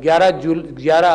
11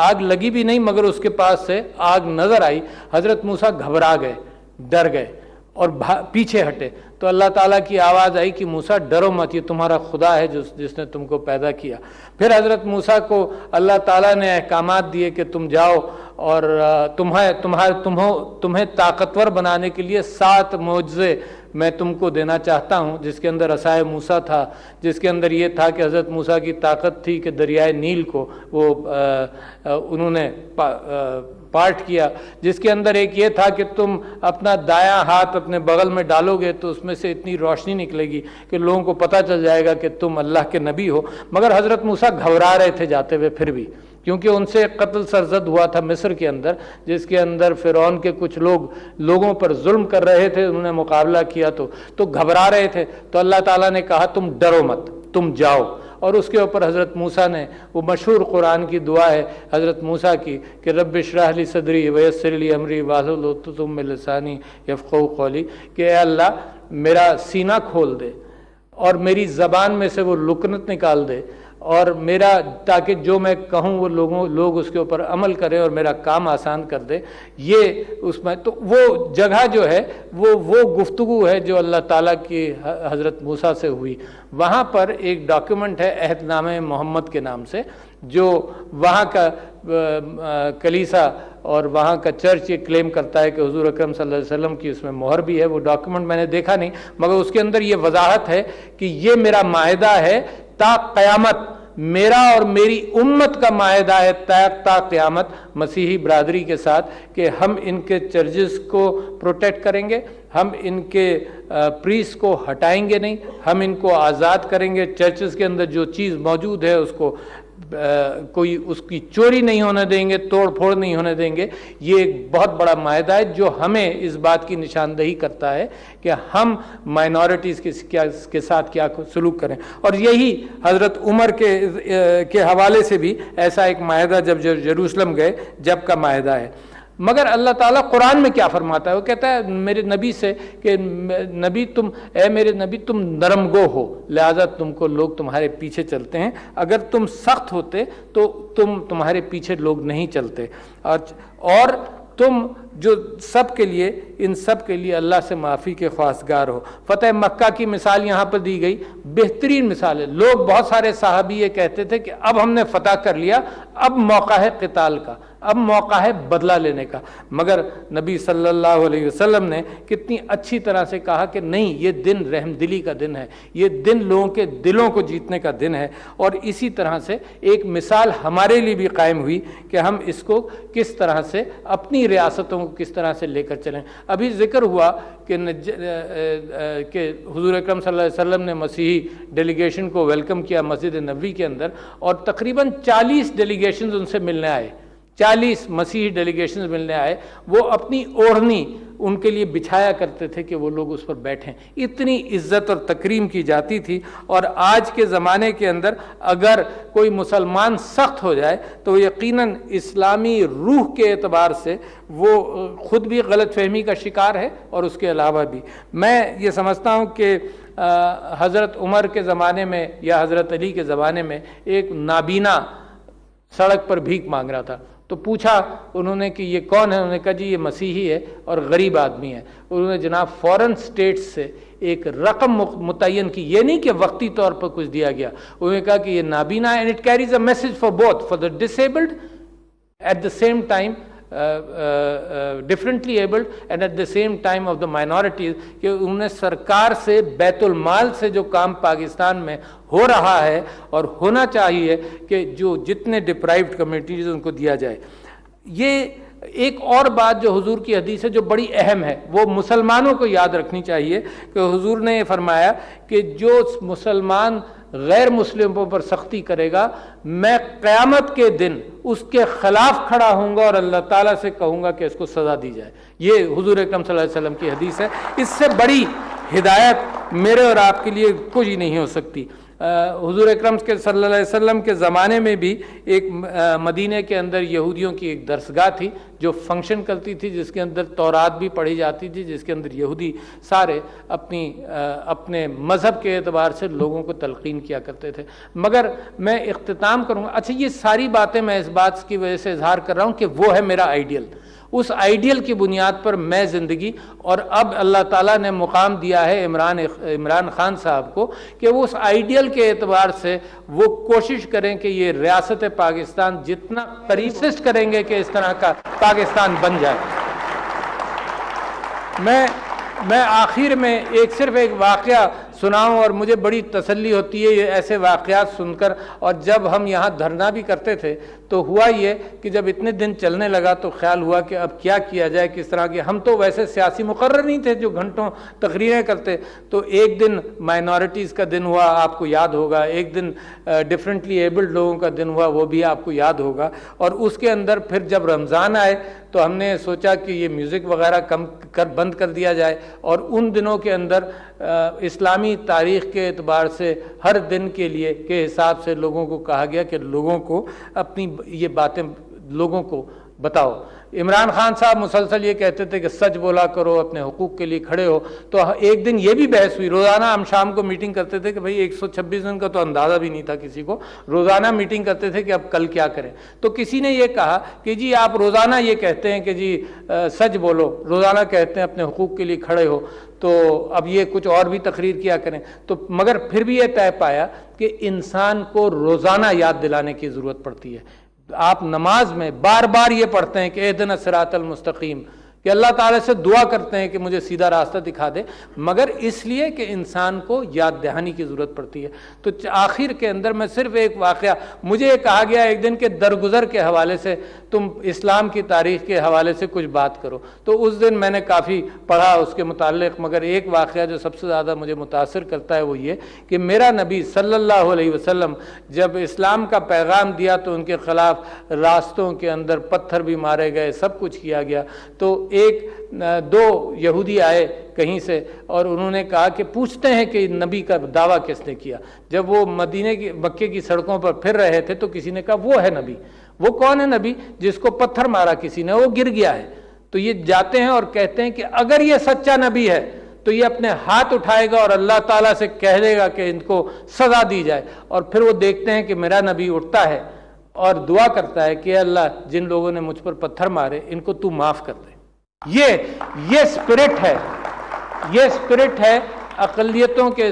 آگ لگی بھی نہیں مگر اس کے پاس سے آگ نظر آئی، حضرت موسیٰ گھبرا گئے، ڈر گئے اور پیچھے ہٹے، تو اللہ تعالیٰ کی آواز آئی کہ موسیٰ ڈرو مت، یہ تمہارا خدا ہے جس نے تم کو پیدا کیا۔ پھر حضرت موسیٰ کو اللہ تعالیٰ نے احکامات دیے کہ تم جاؤ اور تمہیں طاقتور بنانے کے لیے 7 معجزے میں تم کو دینا چاہتا ہوں، جس کے اندر عصائے موسیٰ تھا، جس کے اندر یہ تھا کہ حضرت موسیٰ کی طاقت تھی کہ دریائے نیل کو وہ انہوں نے پارٹ کیا، جس کے اندر ایک یہ تھا کہ تم اپنا دایاں ہاتھ اپنے بغل میں ڈالو گے تو اس میں سے اتنی روشنی نکلے گی کہ لوگوں کو پتہ چل جائے گا کہ تم اللہ کے نبی ہو۔ مگر حضرت موسیٰ گھبرا رہے تھے جاتے ہوئے پھر بھی، کیونکہ ان سے قتل سرزد ہوا تھا مصر کے اندر، جس کے اندر فرعون کے کچھ لوگوں پر ظلم کر رہے تھے، انہوں نے مقابلہ کیا تو گھبرا رہے تھے، تو اللہ تعالیٰ نے کہا تم ڈرو مت، تم جاؤ۔ اور اس کے اوپر حضرت موسیٰ نے وہ مشہور قرآن کی دعا ہے حضرت موسیٰ کی کہ رب اشرح لی صدری ویسر لی امری واحلل عقدۃ من لسانی یفقہوا قولی، کہ اے اللہ میرا سینہ کھول دے اور میری زبان میں سے وہ لکنت نکال دے، اور میرا تاکہ جو میں کہوں وہ لوگ اس کے اوپر عمل کریں اور میرا کام آسان کر دے۔ یہ اس میں تو وہ جگہ جو ہے وہ گفتگو ہے جو اللہ تعالیٰ کی حضرت موسیٰ سے ہوئی۔ وہاں پر ایک ڈاکیومنٹ ہے عہد نامہ محمد کے نام سے، جو وہاں کا کلیسا اور وہاں کا چرچ یہ کلیم کرتا ہے کہ حضور اکرم صلی اللہ علیہ وسلم کی اس میں مہر بھی ہے۔ وہ ڈاکیومنٹ میں نے دیکھا نہیں، مگر اس کے اندر یہ وضاحت ہے کہ یہ میرا معاہدہ ہے تا قیامت، میرا اور میری امت کا معاہدہ ہے تا قیامت مسیحی برادری کے ساتھ، کہ ہم ان کے چرچز کو پروٹیکٹ کریں گے، ہم ان کے پریس کو ہٹائیں گے نہیں، ہم ان کو آزاد کریں گے، چرچز کے اندر جو چیز موجود ہے اس کو کوئی اس کی چوری نہیں ہونے دیں گے، توڑ پھوڑ نہیں ہونے دیں گے۔ یہ ایک بہت بڑا معاہدہ ہے جو ہمیں اس بات کی نشاندہی کرتا ہے کہ ہم مائنورٹیز کے ساتھ کیا سلوک کریں۔ اور یہی حضرت عمر کے حوالے سے بھی ایسا ایک معاہدہ جب یروشلم گئے جب کا معاہدہ ہے۔ مگر اللہ تعالیٰ قرآن میں کیا فرماتا ہے؟ وہ کہتا ہے میرے نبی سے کہ اے میرے نبی تم نرم گو ہو، لہذا تم کو لوگ تمہارے پیچھے چلتے ہیں، اگر تم سخت ہوتے تو تمہارے پیچھے لوگ نہیں چلتے، اور تم جو سب کے لیے ان سب کے لیے اللہ سے معافی کے خواستگار ہو۔ فتح مکہ کی مثال یہاں پر دی گئی، بہترین مثال ہے۔ لوگ بہت سارے صحابی یہ کہتے تھے کہ اب ہم نے فتح کر لیا، اب موقع ہے قتال کا، اب موقع ہے بدلہ لینے کا، مگر نبی صلی اللہ علیہ وسلم نے کتنی اچھی طرح سے کہا کہ نہیں، یہ دن رحم دلی کا دن ہے، یہ دن لوگوں کے دلوں کو جیتنے کا دن ہے۔ اور اسی طرح سے ایک مثال ہمارے لیے بھی قائم ہوئی کہ ہم اس کو کس طرح سے اپنی ریاستوں کو کس طرح سے لے کر چلیں۔ ابھی ذکر ہوا کہ حضور اکرم صلی اللہ علیہ وسلم نے مسیحی ڈیلیگیشن کو ویلکم کیا مسجد نبوی کے اندر، اور تقریباً 40 ڈیلیگیشنز ان سے ملنے آئے، 40 مسیحی ڈیلیگیشنز ملنے آئے۔ وہ اپنی اوڑھنی ان کے لیے بچھایا کرتے تھے کہ وہ لوگ اس پر بیٹھیں، اتنی عزت اور تکریم کی جاتی تھی۔ اور آج کے زمانے کے اندر اگر کوئی مسلمان سخت ہو جائے تو یقیناً اسلامی روح کے اعتبار سے وہ خود بھی غلط فہمی کا شکار ہے، اور اس کے علاوہ بھی میں یہ سمجھتا ہوں کہ حضرت عمر کے زمانے میں یا حضرت علی کے زمانے میں ایک نابینا سڑک پر بھیک مانگ رہا تھا، تو پوچھا انہوں نے کہ یہ کون ہے؟ انہوں نے کہا جی یہ مسیحی ہے اور غریب آدمی ہے۔ انہوں نے جناب فورن سٹیٹ سے ایک رقم متعین کی، یہ نہیں کہ وقتی طور پر کچھ دیا گیا، انہوں نے کہا کہ یہ نابینا ہے، and it carries a message for both, for the disabled at the same time differently abled and at the same time of the minorities، کہ انہوں نے سرکار سے بیت المال سے جو کام پاکستان میں ہو رہا ہے اور ہونا چاہیے کہ جو جتنے ڈپرائیوڈ کمیونٹیز ان کو دیا جائے۔ یہ ایک اور بات جو حضور کی حدیث ہے جو بڑی اہم ہے، وہ مسلمانوں کو یاد رکھنی چاہیے کہ حضور نے یہ فرمایا کہ جو مسلمان غیر مسلموں پر سختی کرے گا، میں قیامت کے دن اس کے خلاف کھڑا ہوں گا اور اللہ تعالیٰ سے کہوں گا کہ اس کو سزا دی جائے۔ یہ حضور اکرم صلی اللہ علیہ وسلم کی حدیث ہے، اس سے بڑی ہدایت میرے اور آپ کے لیے کچھ ہی نہیں ہو سکتی۔ حضور اکرم کے صلی اللہ علیہ وسلم کے زمانے میں بھی ایک مدینہ کے اندر یہودیوں کی ایک درسگاہ تھی جو فنکشن کرتی تھی، جس کے اندر تورات بھی پڑھی جاتی تھی، جس کے اندر یہودی سارے اپنے مذہب کے اعتبار سے لوگوں کو تلقین کیا کرتے تھے۔ مگر میں اختتام کروں گا، اچھا یہ ساری باتیں میں اس بات کی وجہ سے اظہار کر رہا ہوں کہ وہ ہے میرا آئیڈیل، اس آئیڈیل کی بنیاد پر میں زندگی، اور اب اللہ تعالیٰ نے مقام دیا ہے عمران خان صاحب کو کہ وہ اس آئیڈیل کے اعتبار سے وہ کوشش کریں کہ یہ ریاست پاکستان جتنا قریب کریں گے کہ اس طرح کا پاکستان بن جائے۔ میں آخر میں صرف ایک واقعہ سناؤں، اور مجھے بڑی تسلی ہوتی ہے یہ ایسے واقعات سن کر۔ اور جب ہم یہاں دھرنا بھی کرتے تھے تو ہوا یہ کہ جب اتنے دن چلنے لگا تو خیال ہوا کہ اب کیا کیا جائے، کس طرح کی، ہم تو ویسے سیاسی مقرر نہیں تھے جو گھنٹوں تقریریں کرتے، تو ایک دن مائنورٹیز کا دن ہوا، آپ کو یاد ہوگا، ایک دن ڈفرینٹلی ایبلڈ لوگوں کا دن ہوا، وہ بھی آپ کو یاد ہوگا، اور اس کے اندر پھر جب رمضان آئے تو ہم نے سوچا کہ یہ میوزک وغیرہ بند کر دیا جائے، اور ان دنوں کے اندر اسلامی تاریخ کے اعتبار سے ہر دن کے حساب سے لوگوں کو کہا گیا کہ لوگوں کو اپنی یہ باتیں لوگوں کو بتاؤ۔ عمران خان صاحب مسلسل یہ کہتے تھے کہ سچ بولا کرو، اپنے حقوق کے لیے کھڑے ہو، تو ایک دن یہ بھی بحث ہوئی، روزانہ ہم شام کو میٹنگ کرتے تھے کہ بھئی 126 دن کا تو اندازہ بھی نہیں تھا کسی کو، روزانہ میٹنگ کرتے تھے کہ اب کل کیا کریں، تو کسی نے یہ کہا کہ جی آپ روزانہ یہ کہتے ہیں کہ جی سچ بولو، روزانہ کہتے ہیں اپنے حقوق کے لیے کھڑے ہو، تو اب یہ کچھ اور بھی تقریر کیا کریں، تو مگر پھر بھی یہ طے پایا کہ انسان کو روزانہ یاد دلانے کی ضرورت پڑتی ہے۔ آپ نماز میں بار بار یہ پڑھتے ہیں کہ اہدنا الصراط المستقیم، کہ اللہ تعالیٰ سے دعا کرتے ہیں کہ مجھے سیدھا راستہ دکھا دے، مگر اس لیے کہ انسان کو یاد دہانی کی ضرورت پڑتی ہے۔ تو آخر کے اندر میں صرف ایک واقعہ، مجھے یہ کہا گیا ایک دن کہ درگزر کے حوالے سے تم اسلام کی تاریخ کے حوالے سے کچھ بات کرو، تو اس دن میں نے کافی پڑھا اس کے متعلق، مگر ایک واقعہ جو سب سے زیادہ مجھے متاثر کرتا ہے وہ یہ کہ میرا نبی صلی اللہ علیہ وسلم جب اسلام کا پیغام دیا تو ان کے خلاف راستوں کے اندر پتھر بھی مارے گئے، سب کچھ کیا گیا، تو دو یہودی آئے کہیں سے اور انہوں نے کہا کہ پوچھتے ہیں کہ نبی کا دعویٰ کس نے کیا۔ جب وہ مکے کی سڑکوں پر پھر رہے تھے تو کسی نے کہا وہ ہے نبی۔ وہ کون ہے نبی؟ جس کو پتھر مارا کسی نے، وہ گر گیا ہے۔ تو یہ جاتے ہیں اور کہتے ہیں کہ اگر یہ سچا نبی ہے تو یہ اپنے ہاتھ اٹھائے گا اور اللہ تعالیٰ سے کہہ دے گا کہ ان کو سزا دی جائے، اور پھر وہ دیکھتے ہیں کہ میرا نبی اٹھتا ہے اور دعا کرتا ہے کہ اللہ جن لوگوں نے مجھ پر پتھر مارے ان کو تو معاف کر دے۔ یہ سپرٹ ہے اقلیتوں کے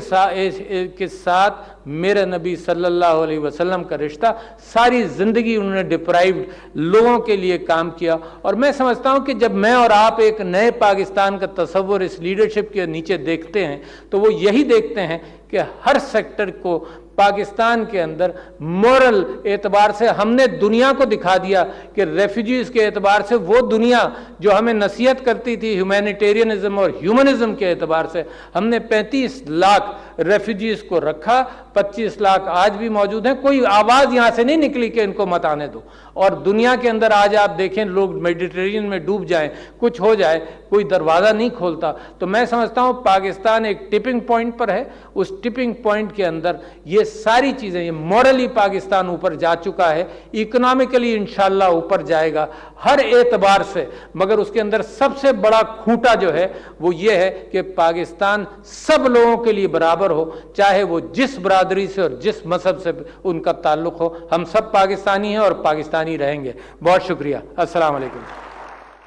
ساتھ میرے نبی صلی اللہ علیہ وسلم کا رشتہ۔ ساری زندگی انہوں نے ڈپرائیوڈ لوگوں کے لیے کام کیا، اور میں سمجھتا ہوں کہ جب میں اور آپ ایک نئے پاکستان کا تصور اس لیڈرشپ کے نیچے دیکھتے ہیں تو وہ یہی دیکھتے ہیں کہ ہر سیکٹر کو پاکستان کے اندر مورل اعتبار سے ہم نے دنیا کو دکھا دیا کہ ریفیوجیز کے اعتبار سے وہ دنیا جو ہمیں نصیحت کرتی تھی ہیومینیٹیرینزم اور ہیومنزم کے اعتبار سے، ہم نے 35 لاکھ ریفیوجیز کو رکھا، 25 لاکھ آج بھی موجود ہیں، کوئی آواز یہاں سے نہیں نکلی کہ ان کو مت آنے دو۔ اور دنیا کے اندر آج آپ دیکھیں لوگ میڈیٹرینین میں ڈوب جائیں، کچھ ہو جائے، کوئی دروازہ نہیں کھولتا۔ تو میں سمجھتا ہوں پاکستان ایک ٹپنگ پوائنٹ پر ہے، اس ٹپنگ پوائنٹ کے اندر یہ ساری چیزیں، یہ مورلی پاکستان اوپر جا چکا ہے، اکنامکلی انشاءاللہ اوپر جائے گا ہر اعتبار سے، مگر اس کے اندر سب سے بڑا کھوٹا جو ہے وہ یہ ہے کہ پاکستان سب لوگوں کے لیے برابر ہو، چاہے وہ جس برادری سے اور جس مذہب سے ان کا تعلق ہو، ہم سب پاکستانی ہیں اور پاکستانی رہیں گے۔ بہت شکریہ، السلام علیکم۔